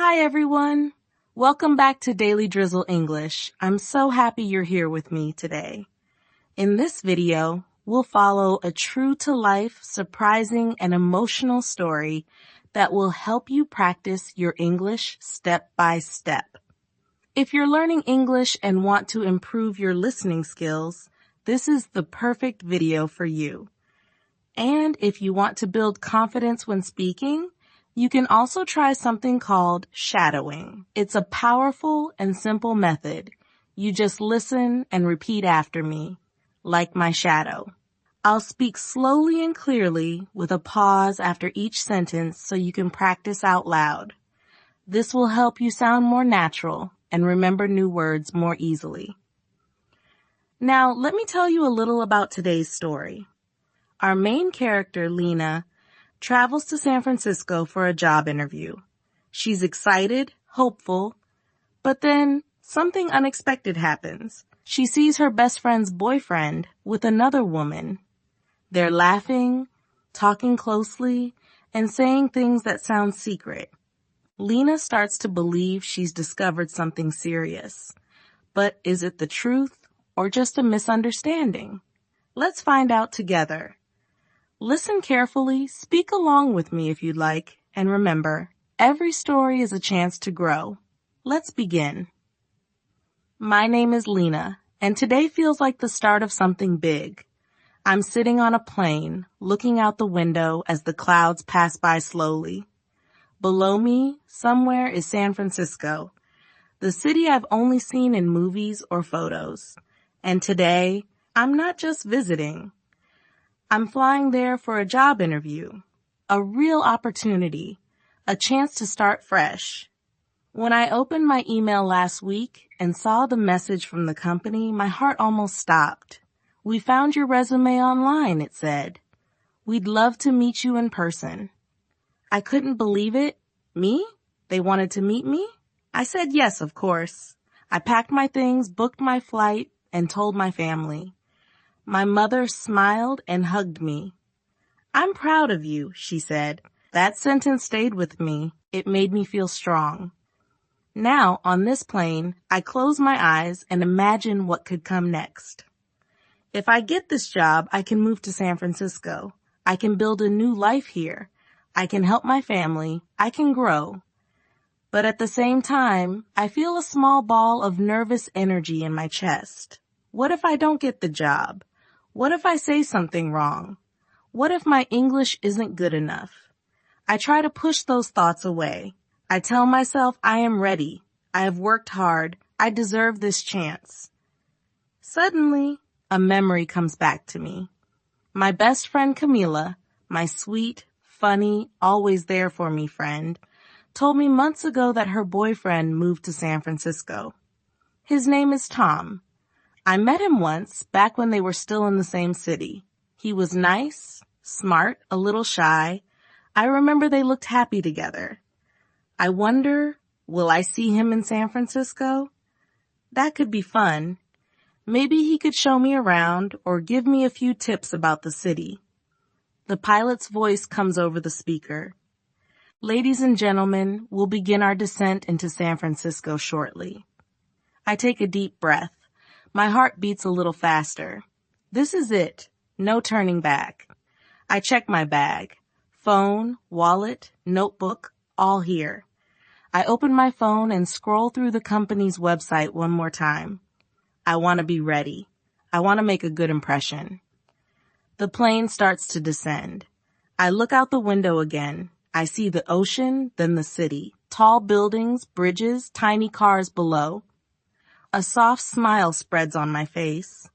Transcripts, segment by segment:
Hi everyone! Welcome back to Daily Drizzle English. I'm so happy you're here with me today. In this video, we'll follow a true-to-life, surprising, and emotional story that will help you practice your English step by step. If you're learning English and want to improve your listening skills, this is the perfect video for you. And if you want to build confidence when speaking, you can also try something called shadowing. It's a powerful and simple method. You just listen and repeat after me, like my shadow. I'll speak slowly and clearly with a pause after each sentence so you can practice out loud. This will help you sound more natural and remember new words more easily. Now, let me tell you a little about today's story. Our main character, Lena, travels to San Francisco for a job interview. She's excited, hopeful, but then something unexpected happens. She sees her best friend's boyfriend with another woman. They're laughing, talking closely, and saying things that sound secret. Lena starts to believe she's discovered something serious. But is it the truth or just a misunderstanding? Let's find out together. Listen carefully, speak along with me if you'd like, and remember, every story is a chance to grow. Let's begin. My name is Lena, and today feels like the start of something big. I'm sitting on a plane, looking out the window as the clouds pass by slowly. Below me, somewhere, is San Francisco, the city I've only seen in movies or photos. And today, I'm not just visiting. I'm flying there for a job interview, a real opportunity, a chance to start fresh. When I opened my email last week and saw the message from the company, my heart almost stopped. "We found your resume online," it said. "We'd love to meet you in person." I couldn't believe it. Me? They wanted to meet me? I said yes, of course. I packed my things, booked my flight, and told my family. My mother smiled and hugged me. "I'm proud of you," she said. That sentence stayed with me. It made me feel strong. Now, on this plane, I close my eyes and imagine what could come next. If I get this job, I can move to San Francisco. I can build a new life here. I can help my family. I can grow. But at the same time, I feel a small ball of nervous energy in my chest. What if I don't get the job? What if I say something wrong? What if my English isn't good enough? I try to push those thoughts away. I tell myself I am ready. I have worked hard. I deserve this chance. Suddenly, a memory comes back to me. My best friend Camila, my sweet, funny, always there for me friend, told me months ago that her boyfriend moved to San Francisco. His name is Tom. I met him once, back when they were still in the same city. He was nice, smart, a little shy. I remember they looked happy together. I wonder, will I see him in San Francisco? That could be fun. Maybe he could show me around or give me a few tips about the city. The pilot's voice comes over the speaker. "Ladies and gentlemen, we'll begin our descent into San Francisco shortly." I take a deep breath. My heart beats a little faster. This is it. No turning back. I check my bag. Phone, wallet, notebook, all here. I open my phone and scroll through the company's website one more time. I want to be ready. I want to make a good impression. The plane starts to descend. I look out the window again. I see the ocean, then the city. Tall buildings, bridges, tiny cars below. A soft smile spreads on my face.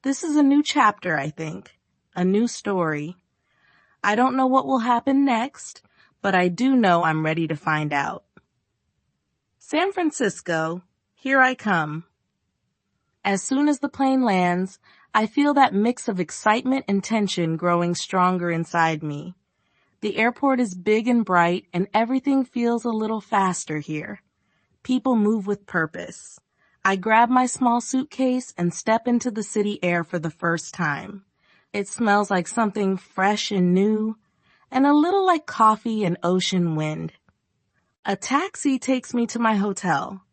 This is a new chapter, I think. A new story. I don't know what will happen next, but I do know I'm ready to find out. San Francisco, here I come. As soon as the plane lands, I feel that mix of excitement and tension growing stronger inside me. The airport is big and bright, and everything feels a little faster here. People move with purpose. I grab my small suitcase and step into the city air for the first time. It smells like something fresh and new, and a little like coffee and ocean wind. A taxi takes me to my hotel.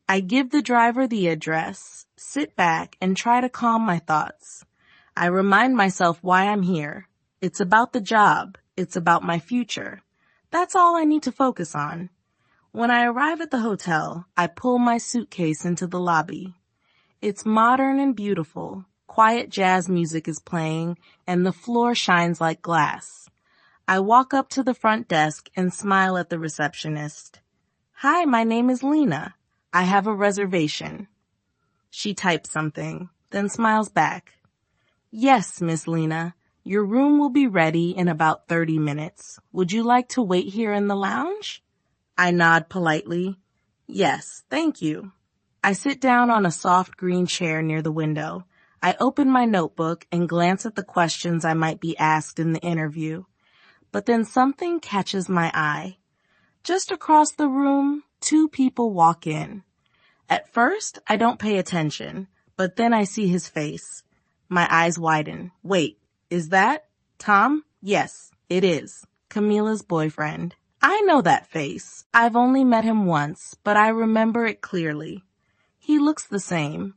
I give the driver the address, sit back, and try to calm my thoughts. I remind myself why I'm here. It's about the job. It's about my future. That's all I need to focus on. When I arrive at the hotel, I pull my suitcase into the lobby. It's modern and beautiful. Quiet jazz music is playing, and the floor shines like glass. I walk up to the front desk and smile at the receptionist. "Hi, my name is Lena. I have a reservation." She types something, then smiles back. "Yes, Miss Lena. Your room will be ready in about 30 minutes. Would you like to wait here in the lounge?" I nod politely. "Yes, thank you." I sit down on a soft green chair near the window. I open my notebook and glance at the questions I might be asked in the interview. But then something catches my eye. Just across the room, 2 people walk in. At first, I don't pay attention, but then I see his face. My eyes widen. Wait, is that Tom? Yes, it is. Camila's boyfriend. I know that face. I've only met him once, but I remember it clearly. He looks the same.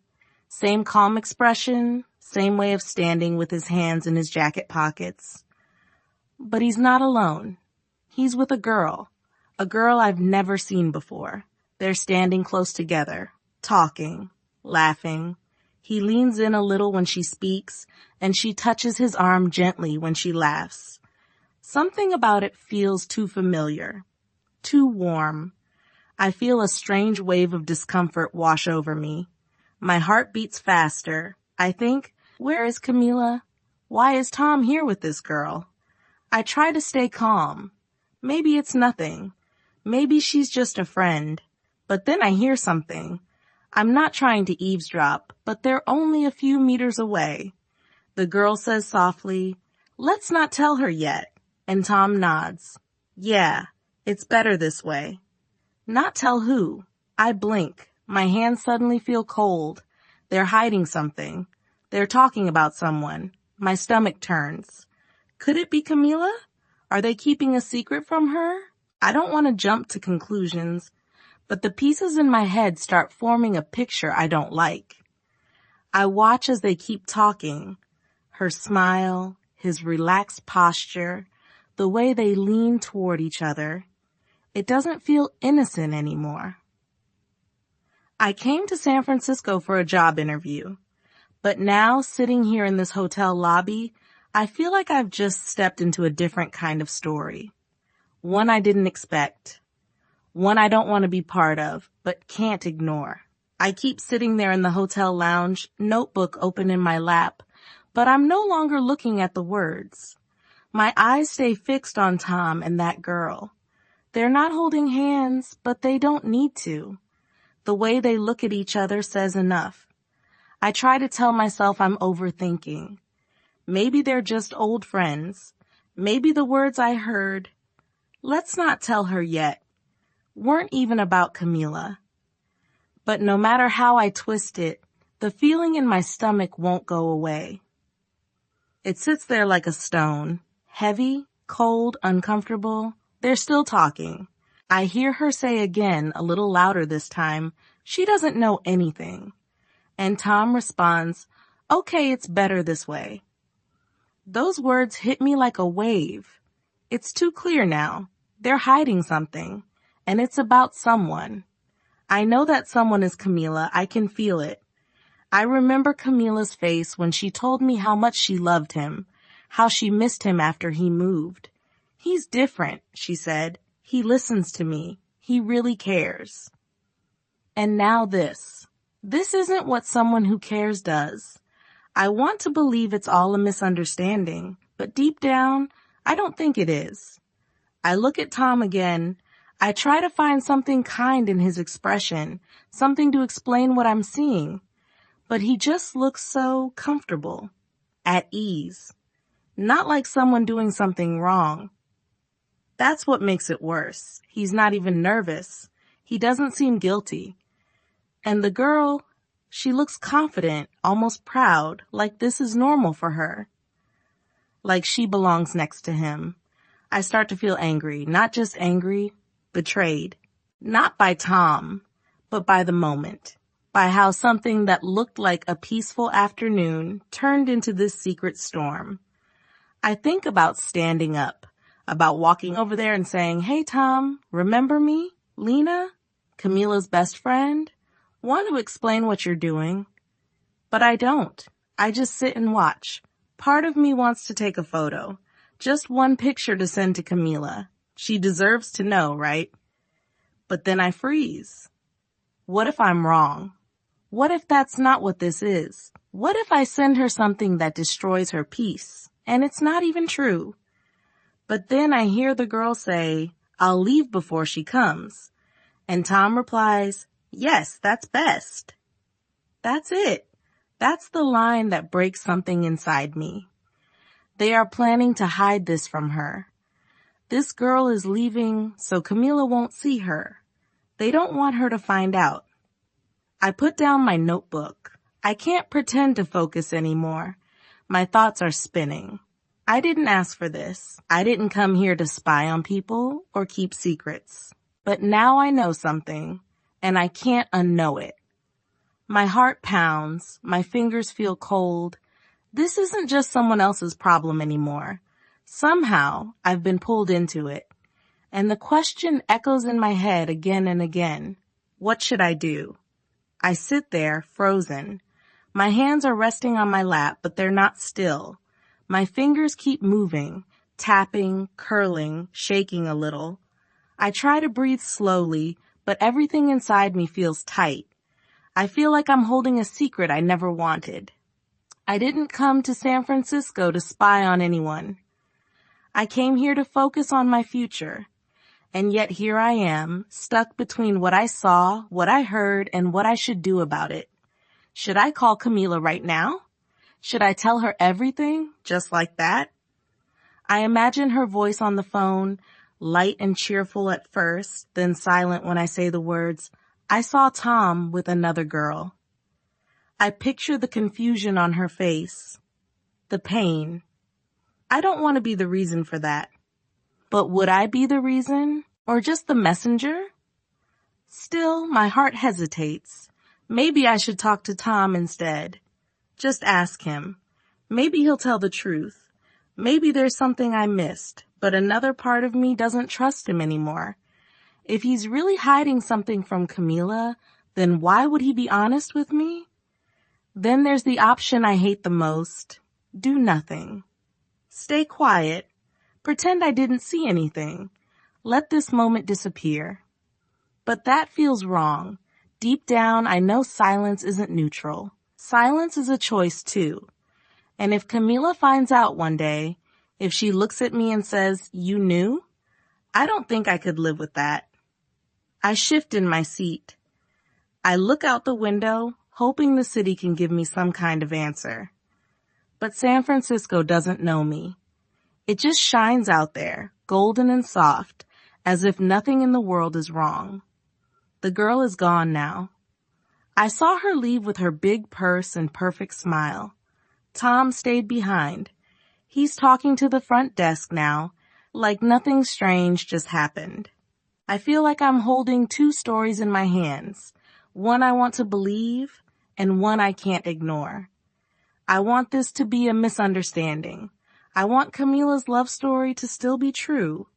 Same calm expression, same way of standing with his hands in his jacket pockets. But he's not alone. He's with a girl I've never seen before. They're standing close together, talking, laughing. He leans in a little when she speaks, and she touches his arm gently when she laughs. Something about it feels too familiar, too warm. I feel a strange wave of discomfort wash over me. My heart beats faster. I think, where is Camila? Why is Tom here with this girl? I try to stay calm. Maybe it's nothing. Maybe she's just a friend. But then I hear something. I'm not trying to eavesdrop, but they're only a few meters away. The girl says softly, "Let's not tell her yet." And Tom nods. "Yeah, it's better this way." Not tell who. I blink. My hands suddenly feel cold. They're hiding something. They're talking about someone. My stomach turns. Could it be Camila? Are they keeping a secret from her? I don't want to jump to conclusions, but the pieces in my head start forming a picture I don't like. I watch as they keep talking. Her smile, his relaxed posture, the way they lean toward each other. It doesn't feel innocent anymore. I came to San Francisco for a job interview, but now sitting here in this hotel lobby, I feel like I've just stepped into a different kind of story. One I didn't expect. One I don't want to be part of, but can't ignore. I keep sitting there in the hotel lounge, notebook open in my lap, but I'm no longer looking at the words. My eyes stay fixed on Tom and that girl. They're not holding hands, but they don't need to. The way they look at each other says enough. I try to tell myself I'm overthinking. Maybe they're just old friends. Maybe the words I heard, "Let's not tell her yet," weren't even about Camila. But no matter how I twist it, the feeling in my stomach won't go away. It sits there like a stone, heavy, cold, uncomfortable. They're still talking. I hear her say again, a little louder this time, she doesn't know anything. And Tom responds, "Okay, it's better this way." Those words hit me like a wave. It's too clear now. They're hiding something, and it's about someone. I know that someone is Camila. I can feel it. I remember Camila's face when she told me how much she loved him, how she missed him after he moved. "He's different," she said. "He listens to me. He really cares." And now this. This isn't what someone who cares does. I want to believe it's all a misunderstanding, but deep down, I don't think it is. I look at Tom again. I try to find something kind in his expression, something to explain what I'm seeing. But he just looks so comfortable, at ease, not like someone doing something wrong. That's what makes it worse. He's not even nervous. He doesn't seem guilty. And the girl, she looks confident, almost proud, like this is normal for her. Like she belongs next to him. I start to feel angry, not just angry, betrayed. Not by Tom, but by the moment. By how something that looked like a peaceful afternoon turned into this secret storm. I think about standing up, about walking over there and saying, "Hey Tom, remember me? Lena? Camila's best friend? Want to explain what you're doing?" But I don't. I just sit and watch. Part of me wants to take a photo. Just one picture to send to Camila. She deserves to know, right? But then I freeze. What if I'm wrong? What if that's not what this is? What if I send her something that destroys her peace, and it's not even true? But then I hear the girl say, "I'll leave before she comes." And Tom replies, "Yes, that's best." That's it. That's the line that breaks something inside me. They are planning to hide this from her. This girl is leaving so Camila won't see her. They don't want her to find out. I put down my notebook. I can't pretend to focus anymore. My thoughts are spinning. I didn't ask for this. I didn't come here to spy on people or keep secrets. But now I know something, and I can't unknow it. My heart pounds. My fingers feel cold. This isn't just someone else's problem anymore. Somehow, I've been pulled into it. And the question echoes in my head again and again. What should I do? I sit there, frozen. My hands are resting on my lap, but they're not still. My fingers keep moving, tapping, curling, shaking a little. I try to breathe slowly, but everything inside me feels tight. I feel like I'm holding a secret I never wanted. I didn't come to San Francisco to spy on anyone. I came here to focus on my future. And yet here I am, stuck between what I saw, what I heard, and what I should do about it. Should I call Camila right now? Should I tell her everything, just like that? I imagine her voice on the phone, light and cheerful at first, then silent when I say the words, "I saw Tom with another girl." I picture the confusion on her face, the pain. I don't want to be the reason for that. But would I be the reason, or just the messenger? Still, my heart hesitates. Maybe I should talk to Tom instead. Just ask him. Maybe he'll tell the truth. Maybe there's something I missed, but another part of me doesn't trust him anymore. If he's really hiding something from Camila, then why would he be honest with me? Then there's the option I hate the most. Do nothing. Stay quiet. Pretend I didn't see anything. Let this moment disappear. But that feels wrong. Deep down, I know silence isn't neutral. Silence is a choice too. And if Camila finds out one day, if she looks at me and says, "You knew?" I don't think I could live with that. I shift in my seat. I look out the window, hoping the city can give me some kind of answer. But San Francisco doesn't know me. It just shines out there, golden and soft, as if nothing in the world is wrong. The girl is gone now. I saw her leave with her big purse and perfect smile. Tom stayed behind. He's talking to the front desk now, like nothing strange just happened. I feel like I'm holding two stories in my hands, one I want to believe and one I can't ignore. I want this to be a misunderstanding. I want Camila's love story to still be true.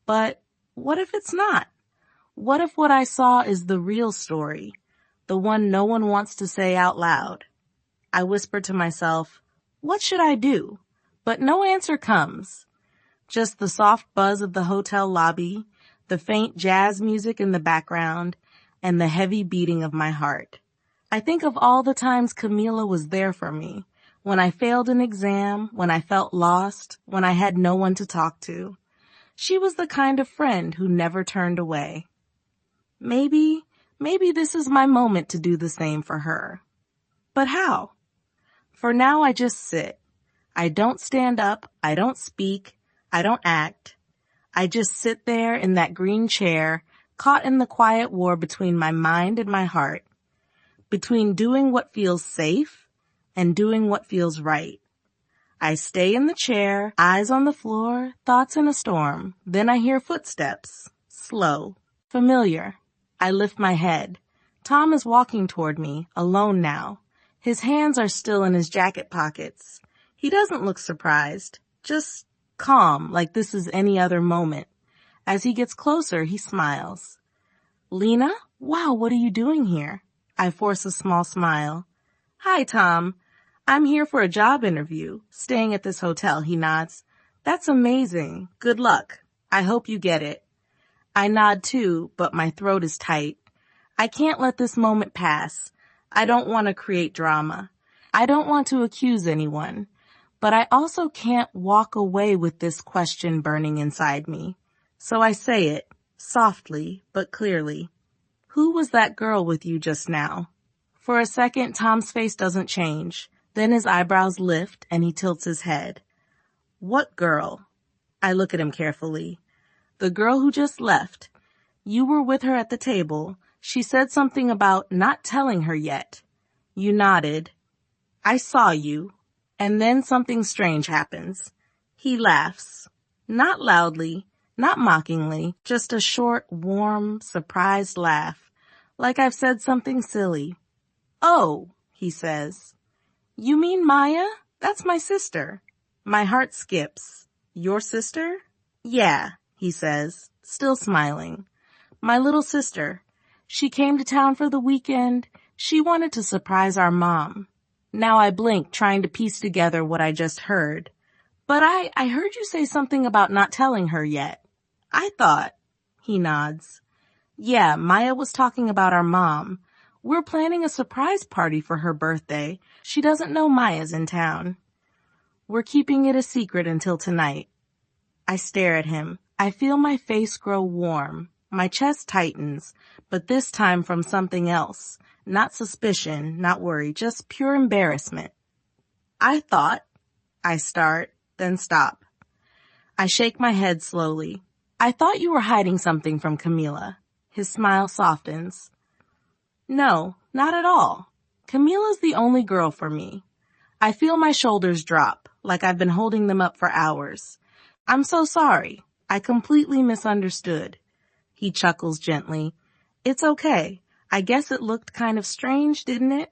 But what if it's not? What if what I saw is the real story, the one no one wants to say out loud? I whisper to myself, what should I do? But no answer comes. Just the soft buzz of the hotel lobby, the faint jazz music in the background, and the heavy beating of my heart. I think of all the times Camila was there for me, when I failed an exam, when I felt lost, when I had no one to talk to. She was the kind of friend who never turned away. Maybe this is my moment to do the same for her. But how? For now, I just sit. I don't stand up. I don't speak. I don't act. I just sit there in that green chair, caught in the quiet war between my mind and my heart, between doing what feels safe and doing what feels right. I stay in the chair, eyes on the floor, thoughts in a storm. Then I hear footsteps. slow, familiar. I lift my head. Tom is walking toward me, alone now. His hands are still in his jacket pockets. He doesn't look surprised, just calm, like this is any other moment. As he gets closer, he smiles. Lena? Wow, what are you doing here? I force a small smile. Hi, Tom. I'm here for a job interview, staying at this hotel, he nods. That's amazing. Good luck. I hope you get it. I nod too, but my throat is tight. I can't let this moment pass. I don't want to create drama. I don't want to accuse anyone. But I also can't walk away with this question burning inside me. So I say it, softly but clearly. Who was that girl with you just now? For a second, Tom's face doesn't change. Then his eyebrows lift and he tilts his head. What girl? I look at him carefully. The girl who just left. You were with her at the table. She said something about not telling her yet. You nodded. I saw you. And then something strange happens. He laughs. Not loudly, not mockingly, just a short, warm, surprised laugh. Like I've said something silly. Oh, he says. You mean Maya? That's my sister. My heart skips. Your sister? Yeah, he says, still smiling. My little sister. She came to town for the weekend. She wanted to surprise our mom. Now I blink, trying to piece together what I just heard. But I heard you say something about not telling her yet. I thought. He nods. Yeah, Maya was talking about our mom. We're planning a surprise party for her birthday. She doesn't know Maya's in town. We're keeping it a secret until tonight. I stare at him. I feel my face grow warm. My chest tightens, but this time from something else. Not suspicion, not worry, just pure embarrassment. I thought. I start, then stop. I shake my head slowly. I thought you were hiding something from Camila. His smile softens. No, not at all. Camila's the only girl for me. I feel my shoulders drop, like I've been holding them up for hours. I'm so sorry. I completely misunderstood. He chuckles gently. It's okay. I guess it looked kind of strange, didn't it?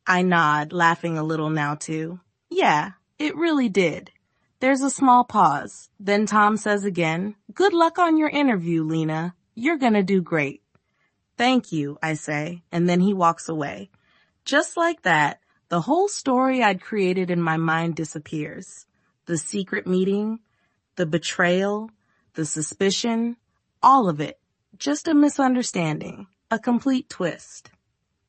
I nod, laughing a little now too. Yeah, it really did. There's a small pause. Then Tom says again, Good luck on your interview, Lena. You're gonna do great. Thank you, I say, and then he walks away. Just like that, the whole story I'd created in my mind disappears. The secret meeting, the betrayal, the suspicion, all of it. Just a misunderstanding, a complete twist.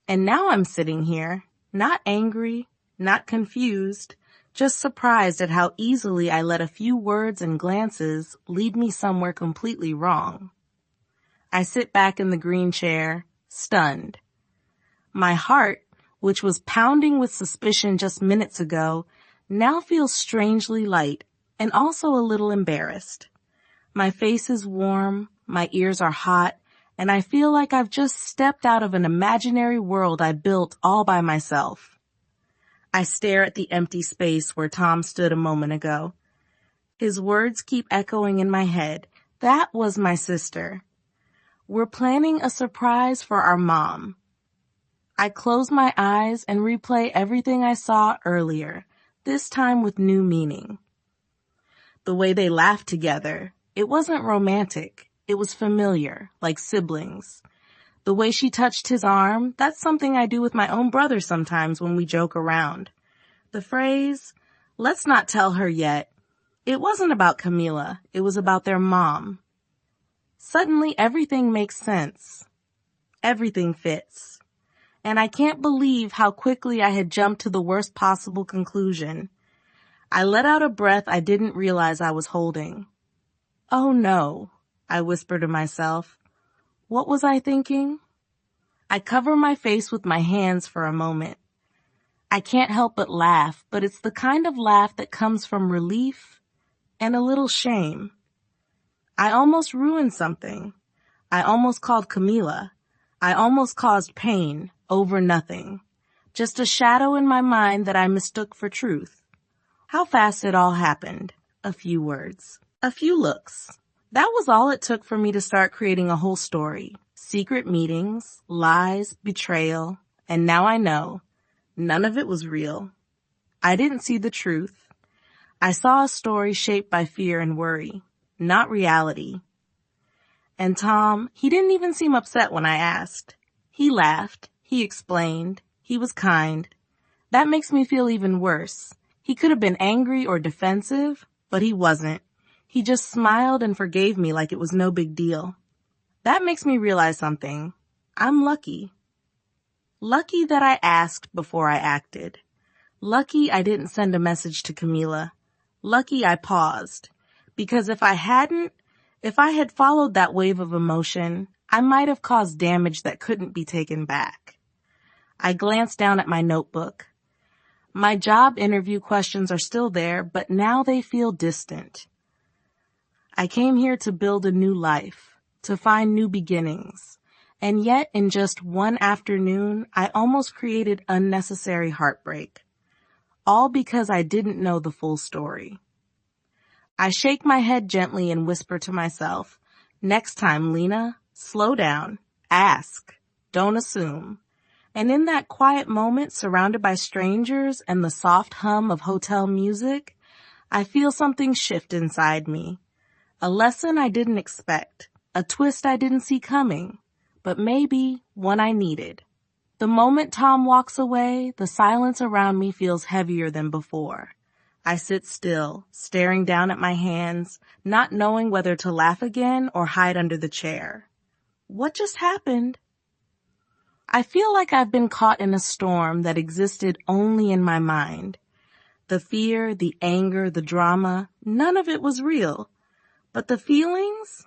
And now I'm sitting here, not angry, not confused, just surprised at how easily I let a few words and glances lead me somewhere completely wrong. I sit back in the green chair, stunned. My heart, which was pounding with suspicion just minutes ago, now feels strangely light and also a little embarrassed. My face is warm, my ears are hot, and I feel like I've just stepped out of an imaginary world I built all by myself. I stare at the empty space where Tom stood a moment ago. His words keep echoing in my head. That was my sister. We're planning a surprise for our mom. I close my eyes and replay everything I saw earlier, this time with new meaning. The way they laughed together, it wasn't romantic. It was familiar, like siblings. The way she touched his arm, that's something I do with my own brother sometimes when we joke around. The phrase, let's not tell her yet, it wasn't about Camila. It was about their mom. Suddenly everything makes sense. Everything fits. And I can't believe how quickly I had jumped to the worst possible conclusion. I let out a breath I didn't realize I was holding. Oh no, I whisper to myself. What was I thinking? I cover my face with my hands for a moment. I can't help but laugh, but it's the kind of laugh that comes from relief and a little shame. I almost ruined something. I almost called Camila. I almost caused pain over nothing. Just a shadow in my mind that I mistook for truth. How fast it all happened. A few words. A few looks. That was all it took for me to start creating a whole story. Secret meetings, lies, betrayal, and now I know none of it was real. I didn't see the truth. I saw a story shaped by fear and worry, not reality. And Tom, he didn't even seem upset when I asked. He laughed. He explained. He was kind. That makes me feel even worse. He could have been angry or defensive, but he wasn't. He just smiled and forgave me like it was no big deal. That makes me realize something. I'm lucky. Lucky that I asked before I acted. Lucky I didn't send a message to Camila. Lucky I paused. Because if I had followed that wave of emotion, I might have caused damage that couldn't be taken back. I glanced down at my notebook. My job interview questions are still there, but now they feel distant. I came here to build a new life, to find new beginnings. And yet, in just one afternoon, I almost created unnecessary heartbreak. All because I didn't know the full story. I shake my head gently and whisper to myself, next time, Lena, slow down, ask, don't assume. And in that quiet moment, surrounded by strangers and the soft hum of hotel music, I feel something shift inside me. A lesson I didn't expect, a twist I didn't see coming, but maybe one I needed. The moment Tom walks away, the silence around me feels heavier than before. I sit still, staring down at my hands, not knowing whether to laugh again or hide under the chair. What just happened? I feel like I've been caught in a storm that existed only in my mind. The fear, the anger, the drama, none of it was real. But the feelings?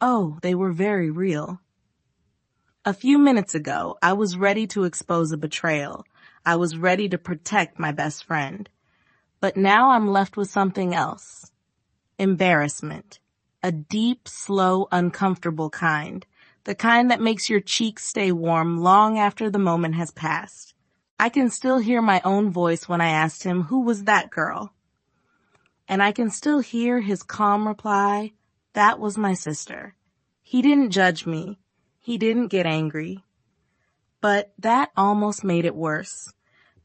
Oh, they were very real. A few minutes ago, I was ready to expose a betrayal. I was ready to protect my best friend. But now I'm left with something else. Embarrassment. A deep, slow, uncomfortable kind. The kind that makes your cheeks stay warm long after the moment has passed. I can still hear my own voice when I asked him, who was that girl? And I can still hear his calm reply, that was my sister. He didn't judge me. He didn't get angry. But that almost made it worse,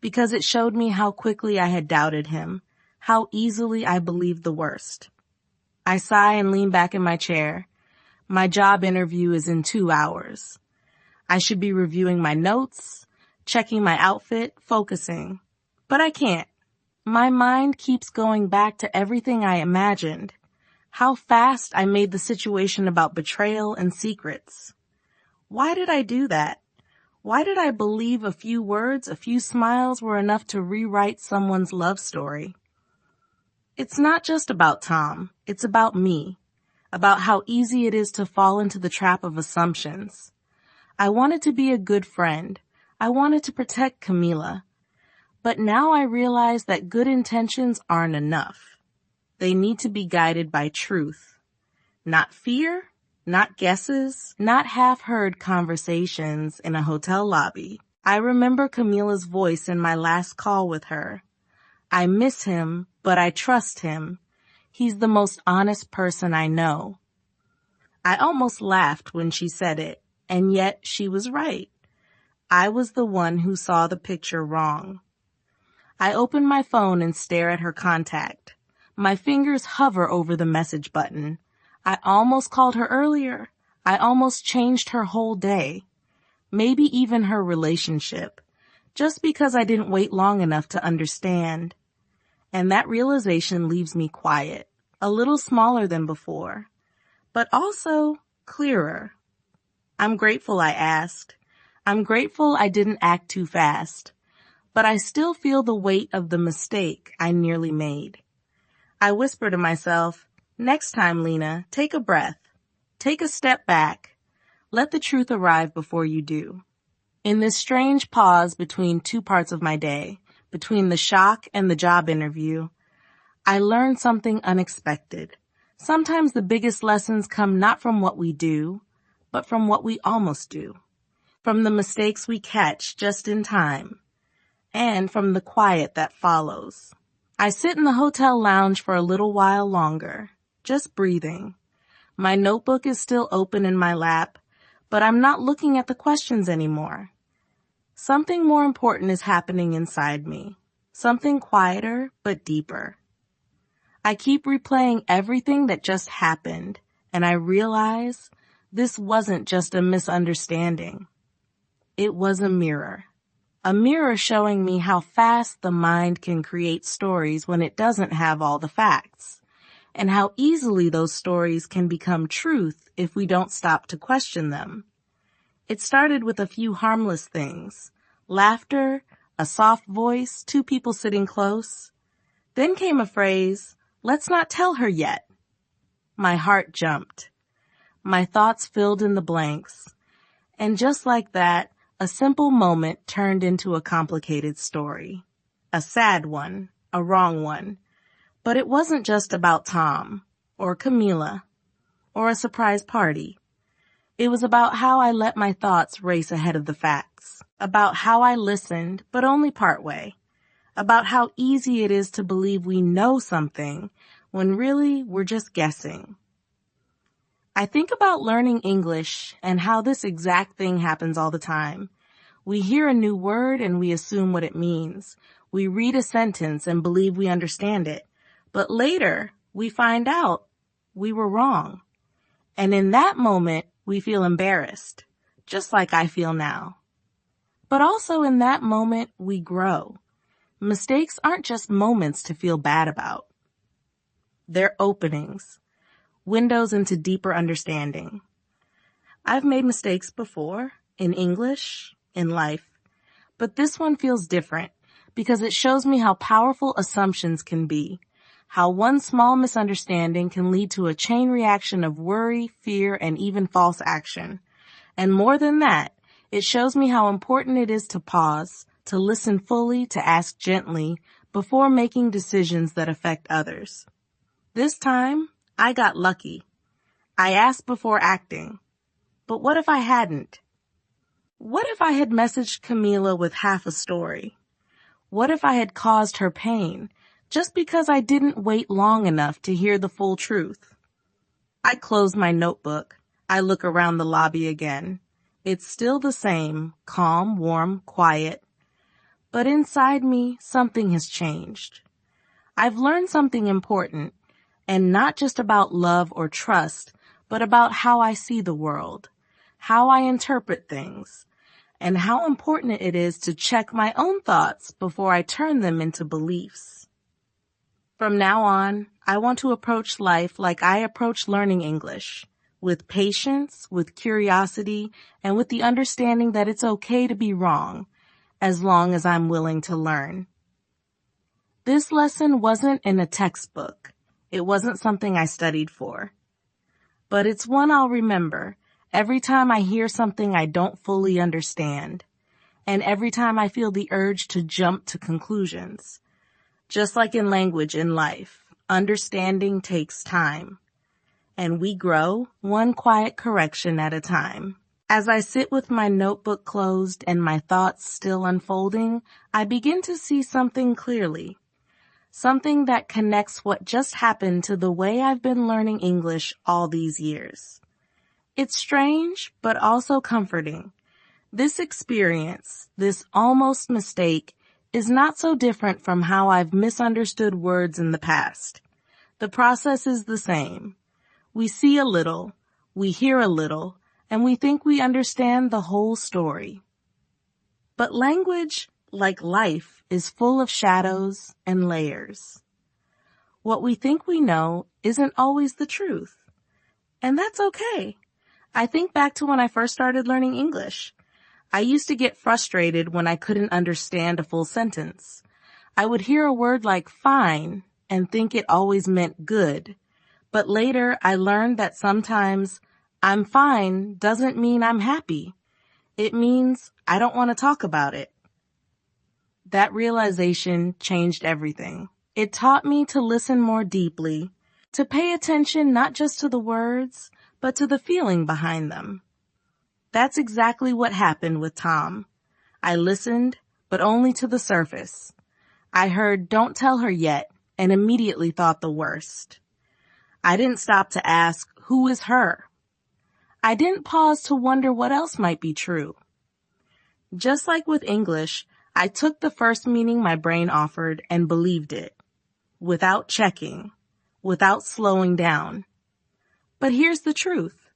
because it showed me how quickly I had doubted him, how easily I believed the worst. I sigh and lean back in my chair. My job interview is in 2 hours. I should be reviewing my notes, checking my outfit, focusing. But I can't. My mind keeps going back to everything I imagined. How fast I made the situation about betrayal and secrets. Why did I do that? Why did I believe a few words, a few smiles were enough to rewrite someone's love story? It's not just about Tom. It's about me. About how easy it is to fall into the trap of assumptions. I wanted to be a good friend. I wanted to protect Camila. But now I realize that good intentions aren't enough. They need to be guided by truth. Not fear, not guesses, not half-heard conversations in a hotel lobby. I remember Camila's voice in my last call with her. I miss him, but I trust him. He's the most honest person I know. I almost laughed when she said it, and yet she was right. I was the one who saw the picture wrong. I open my phone and stare at her contact. My fingers hover over the message button. I almost called her earlier. I almost changed her whole day. Maybe even her relationship. Just because I didn't wait long enough to understand. And that realization leaves me quiet, a little smaller than before, but also clearer. I'm grateful I asked. I'm grateful I didn't act too fast, but I still feel the weight of the mistake I nearly made. I whisper to myself, next time, Lena, take a breath. Take a step back. Let the truth arrive before you do. In this strange pause between 2 parts of my day, between the shock and the job interview, I learned something unexpected. Sometimes the biggest lessons come not from what we do, but from what we almost do. From the mistakes we catch just in time, and from the quiet that follows. I sit in the hotel lounge for a little while longer, just breathing. My notebook is still open in my lap, but I'm not looking at the questions anymore. Something more important is happening inside me. Something quieter, but deeper. I keep replaying everything that just happened, and I realize this wasn't just a misunderstanding. It was a mirror. A mirror showing me how fast the mind can create stories when it doesn't have all the facts, and how easily those stories can become truth if we don't stop to question them. It started with a few harmless things: laughter, a soft voice, two people sitting close. Then came a phrase, "Let's not tell her yet." My heart jumped. My thoughts filled in the blanks. And just like that, a simple moment turned into a complicated story. A sad one, a wrong one. But it wasn't just about Tom, or Camila, or a surprise party. It was about how I let my thoughts race ahead of the facts, about how I listened, but only partway, about how easy it is to believe we know something when really we're just guessing. I think about learning English and how this exact thing happens all the time. We hear a new word and we assume what it means. We read a sentence and believe we understand it, but later we find out we were wrong. And in that moment, we feel embarrassed, just like I feel now. But also in that moment, we grow. Mistakes aren't just moments to feel bad about. They're openings, windows into deeper understanding. I've made mistakes before, in English, in life, but this one feels different because it shows me how powerful assumptions can be, how one small misunderstanding can lead to a chain reaction of worry, fear, and even false action. And more than that, it shows me how important it is to pause, to listen fully, to ask gently before making decisions that affect others. This time, I got lucky. I asked before acting. But what if I hadn't? What if I had messaged Camila with half a story? What if I had caused her pain just because I didn't wait long enough to hear the full truth? I close my notebook. I look around the lobby again. It's still the same, calm, warm, quiet. But inside me, something has changed. I've learned something important, and not just about love or trust, but about how I see the world, how I interpret things, and how important it is to check my own thoughts before I turn them into beliefs. From now on, I want to approach life like I approach learning English, with patience, with curiosity, and with the understanding that it's okay to be wrong, as long as I'm willing to learn. This lesson wasn't in a textbook. It wasn't something I studied for. But it's one I'll remember every time I hear something I don't fully understand, and every time I feel the urge to jump to conclusions. Just like in language in life, understanding takes time, and we grow one quiet correction at a time. As I sit with my notebook closed and my thoughts still unfolding, I begin to see something clearly. Something that connects what just happened to the way I've been learning English all these years. It's strange, but also comforting. This experience, this almost mistake, is not so different from how I've misunderstood words in the past. The process is the same. We see a little, we hear a little, and we think we understand the whole story. But language, like life, is full of shadows and layers. What we think we know isn't always the truth. And that's okay. I think back to when I first started learning English. I used to get frustrated when I couldn't understand a full sentence. I would hear a word like fine and think it always meant good. But later I learned that sometimes I'm fine doesn't mean I'm happy. It means I don't want to talk about it. That realization changed everything. It taught me to listen more deeply, to pay attention not just to the words, but to the feeling behind them. That's exactly what happened with Tom. I listened, but only to the surface. I heard, "Don't tell her yet," and immediately thought the worst. I didn't stop to ask, Who is her? I didn't pause to wonder what else might be true. Just like with English, I took the first meaning my brain offered and believed it, without checking, without slowing down. But here's the truth.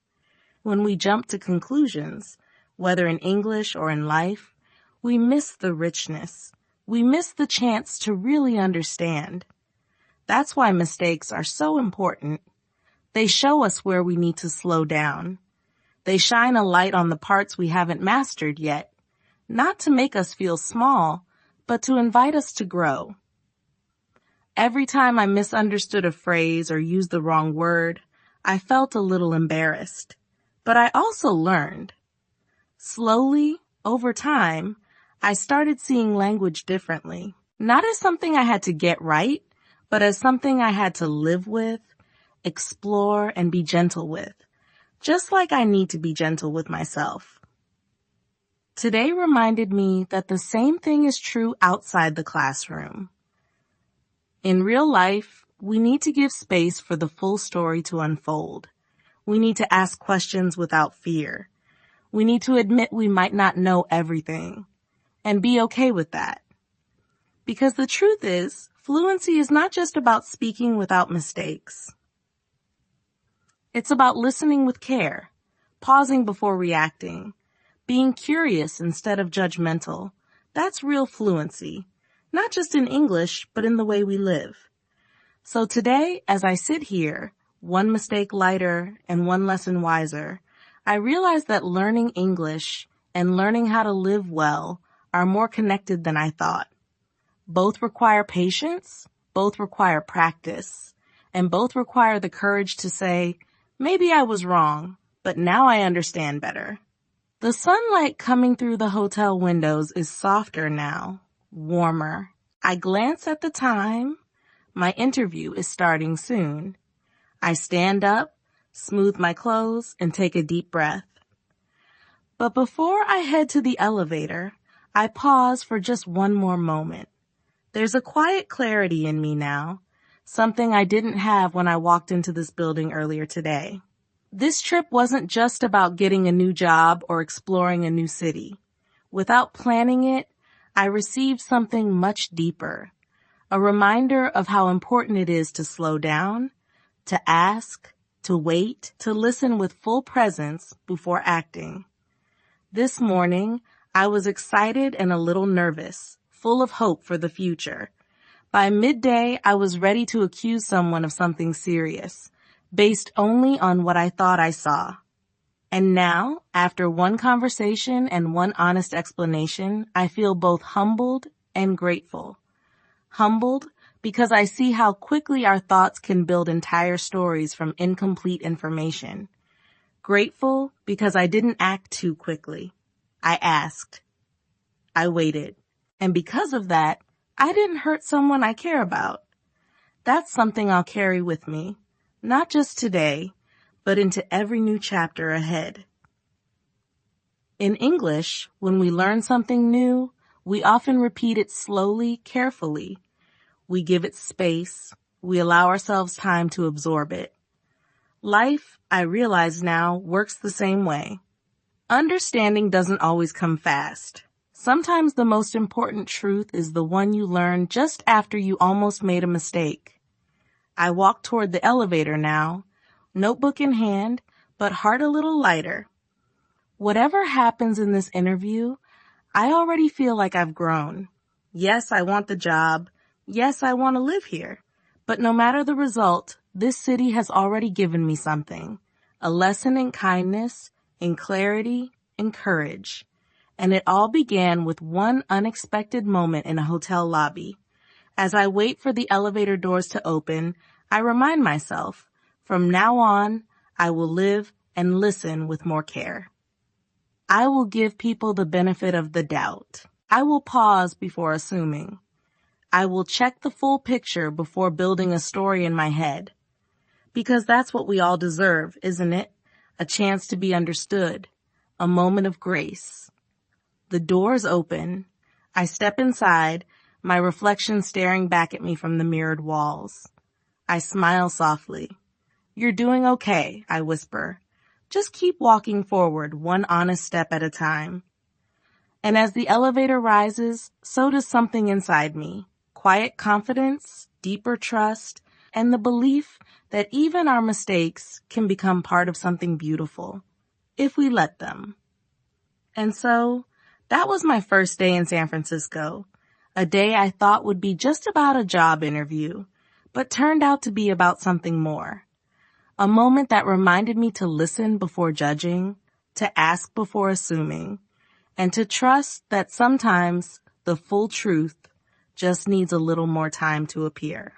When we jump to conclusions, whether in English or in life, we miss the richness. We miss the chance to really understand. That's why mistakes are so important. They show us where we need to slow down. They shine a light on the parts we haven't mastered yet, not to make us feel small, but to invite us to grow. Every time I misunderstood a phrase or used the wrong word, I felt a little embarrassed. But I also learned. Slowly, over time, I started seeing language differently. Not as something I had to get right, but as something I had to live with, explore, and be gentle with. Just like I need to be gentle with myself. Today reminded me that the same thing is true outside the classroom. In real life, we need to give space for the full story to unfold. We need to ask questions without fear. We need to admit we might not know everything and be okay with that. Because the truth is, fluency is not just about speaking without mistakes. It's about listening with care, pausing before reacting, being curious instead of judgmental. That's real fluency, not just in English, but in the way we live. So today, as I sit here, one mistake lighter and one lesson wiser, I realize that learning English and learning how to live well are more connected than I thought. Both require patience, both require practice, and both require the courage to say, maybe I was wrong, but now I understand better. The sunlight coming through the hotel windows is softer now, warmer. I glance at the time. My interview is starting soon. I stand up, smooth my clothes, and take a deep breath. But before I head to the elevator, I pause for just one more moment. There's a quiet clarity in me now, something I didn't have when I walked into this building earlier today. This trip wasn't just about getting a new job or exploring a new city. Without planning it, I received something much deeper, a reminder of how important it is to slow down, to ask, to wait, to listen with full presence before acting. This morning, I was excited and a little nervous, full of hope for the future. By midday, I was ready to accuse someone of something serious, based only on what I thought I saw. And now, after one conversation and one honest explanation, I feel both humbled and grateful. Humbled because I see how quickly our thoughts can build entire stories from incomplete information. Grateful because I didn't act too quickly. I asked. I waited. And because of that, I didn't hurt someone I care about. That's something I'll carry with me, not just today, but into every new chapter ahead. In English, when we learn something new, we often repeat it slowly, carefully. We give it space. We allow ourselves time to absorb it. Life, I realize now, works the same way. Understanding doesn't always come fast. Sometimes the most important truth is the one you learn just after you almost made a mistake. I walk toward the elevator now, notebook in hand, but heart a little lighter. Whatever happens in this interview, I already feel like I've grown. Yes, I want the job. Yes, I want to live here. But no matter the result, this city has already given me something. A lesson in kindness, in clarity, in courage. And it all began with one unexpected moment in a hotel lobby. As I wait for the elevator doors to open, I remind myself, from now on, I will live and listen with more care. I will give people the benefit of the doubt. I will pause before assuming. I will check the full picture before building a story in my head. Because that's what we all deserve, isn't it? A chance to be understood. A moment of grace. The doors open. I step inside, my reflection staring back at me from the mirrored walls. I smile softly. "You're doing okay," I whisper. "Just keep walking forward, one honest step at a time." And as the elevator rises, so does something inside me. Quiet confidence, deeper trust, and the belief that even our mistakes can become part of something beautiful, if we let them. And so, that was my first day in San Francisco, a day I thought would be just about a job interview, but turned out to be about something more. A moment that reminded me to listen before judging, to ask before assuming, and to trust that sometimes the full truth just needs a little more time to appear.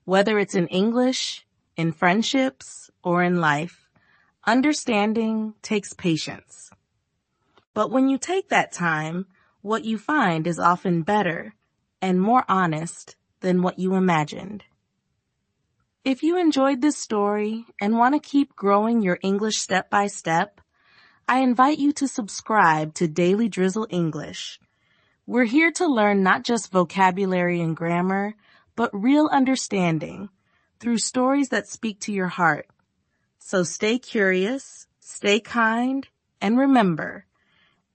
Whether it's in English, in friendships, or in life, understanding takes patience. But when you take that time, what you find is often better and more honest than what you imagined. If you enjoyed this story and want to keep growing your English step by step, I invite you to subscribe to Daily Drizzle English. We're here to learn not just vocabulary and grammar, but real understanding through stories that speak to your heart. So stay curious, stay kind, and remember,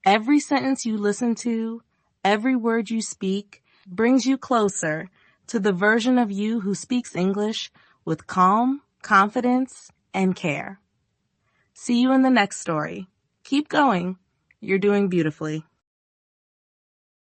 every sentence you listen to, every word you speak, brings you closer to the version of you who speaks English with calm, confidence, and care. See you in the next story. Keep going. You're doing beautifully.